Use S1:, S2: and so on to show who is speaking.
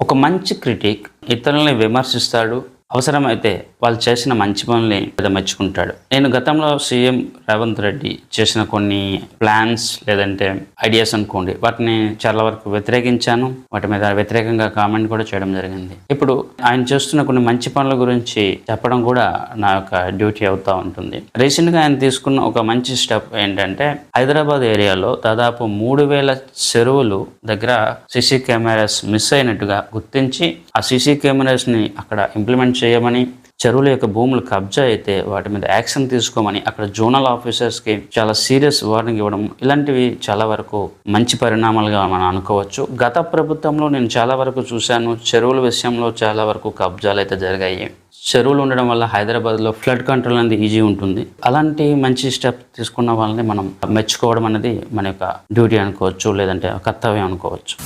S1: ఒక మంచి క్రిటిక్ ఇతరులని విమర్శిస్తాడు. అవసరమైతే వాళ్ళు చేసిన మంచి పనుల్ని మెచ్చుకుంటాడు. నేను గతంలో సీఎం రేవంత్ రెడ్డి చేసిన కొన్ని ప్లాన్స్ లేదంటే ఐడియాస్ అనుకోండి, వాటిని చాలా వరకు వ్యతిరేకించాను. వాటి మీద వ్యతిరేకంగా కామెంట్ కూడా చేయడం జరిగింది. ఇప్పుడు ఆయన చేస్తున్న కొన్ని మంచి పనుల గురించి చెప్పడం కూడా నా యొక్క డ్యూటీ అవుతూ ఉంటుంది. రీసెంట్గా ఆయన తీసుకున్న ఒక మంచి స్టెప్ ఏంటంటే, హైదరాబాద్ ఏరియాలో దాదాపు 3000 చెరువులు దగ్గర సీసీ కెమెరాస్ మిస్ అయినట్టుగా గుర్తించి ఆ సీసీ కెమెరాస్ని అక్కడ ఇంప్లిమెంట్ చేయమని, చెరువుల యొక్క భూములు కబ్జా అయితే వాటి మీద యాక్షన్ తీసుకోమని అక్కడ జోనల్ ఆఫీసర్స్కి చాలా సీరియస్ వార్నింగ్ ఇవ్వడం, ఇలాంటివి చాలా వరకు మంచి పరిణామాలుగా మనం అనుకోవచ్చు. గత ప్రభుత్వంలో నేను చాలా వరకు చూశాను, చెరువుల విషయంలో చాలా వరకు కబ్జాలు అయితే జరిగాయి. చెరువులు ఉండడం వల్ల హైదరాబాద్లో ఫ్లడ్ కంట్రోల్ అనేది ఈజీ ఉంటుంది. అలాంటి మంచి స్టెప్ తీసుకున్న వాళ్ళని మనం మెచ్చుకోవడం అనేది మన యొక్క డ్యూటీ అనుకోవచ్చు, లేదంటే కర్తవ్యం అనుకోవచ్చు.